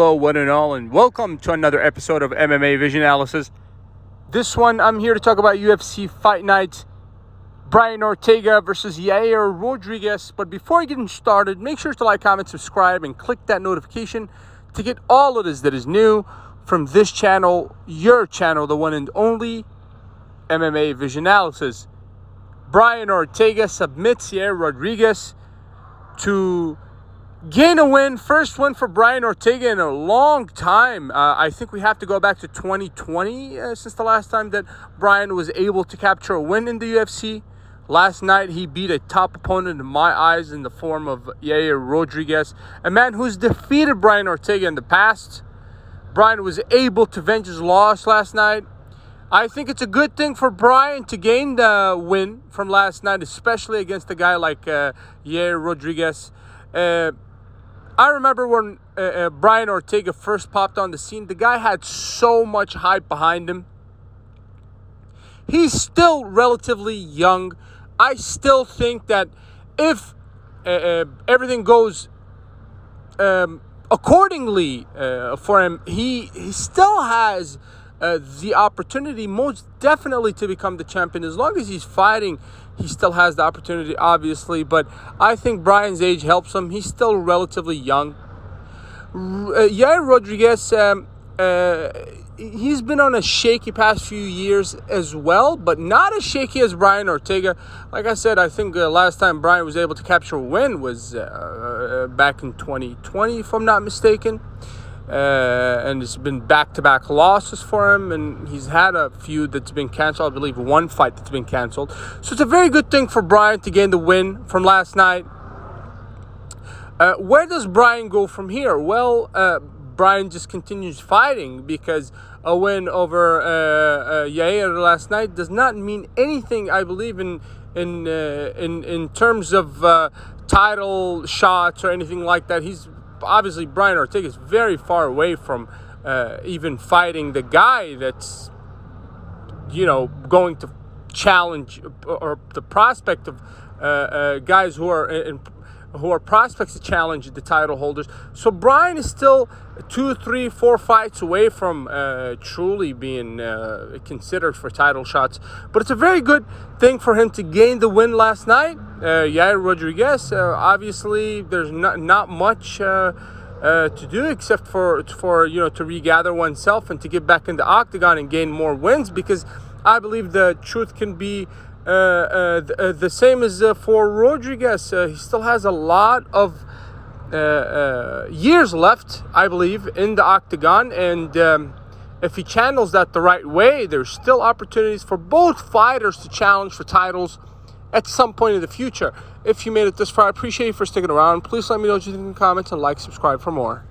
Hello, one and all, and welcome to another episode of MMA Vision Analysis. This one, I'm here to talk about UFC Fight Night, Brian Ortega versus Yair Rodríguez. But before getting started, make sure to like, comment, subscribe, and click that notification to get all of this that is new from this channel, your channel, the one and only MMA Vision Analysis. Brian Ortega submits Yair Rodríguez to gain a win. First win for Brian Ortega in a long time. I think we have to go back to 2020 since the last time that Brian was able to capture a win in the UFC. Last night, he beat a top opponent in my eyes in the form of Yair Rodríguez, a man who's defeated Brian Ortega in the past. Brian was able to avenge his loss last night. I think it's a good thing for Brian to gain the win from last night, especially against a guy like Yair Rodríguez. I remember when Brian Ortega first popped on the scene, the guy had so much hype behind him. He's still relatively young. I still think that if everything goes accordingly for him, he still has the opportunity most definitely to become the champion. As long as he's fighting, he still has the opportunity, obviously. But I think Brian's age helps him. He's still relatively young. Yair Rodríguez, he's been on a shaky past few years as well, but not as shaky as Brian Ortega. Like I said, I think last time Brian was able to capture a win was back in 2020, if I'm not mistaken. And it's been back-to-back losses for him, and he's had a few that's been canceled. I believe one fight that's been canceled. So it's a very good thing for Brian to gain the win from last night. Where does Brian go from here? Well, Brian just continues fighting, because a win over Yair last night does not mean anything, I believe, in terms of title shots or anything like that. Obviously, Brian Ortega is very far away from even fighting the guy that's, going to challenge, or the prospect of guys who are prospects to challenge the title holders. So Brian is still 2, 3, 4 fights away from truly being considered for title shots. But it's a very good thing for him to gain the win last night. Yair Rodríguez, obviously, there's not much to do except for to regather oneself and to get back in the octagon and gain more wins, because I believe the truth can be the same as for Rodríguez. He still has a lot of years left, I believe, in the octagon, and if he channels that the right way, there's still opportunities for both fighters to challenge for titles at some point in the future. If you made it this far, I appreciate you for sticking around. Please let me know what you think in the comments, and like, subscribe for more.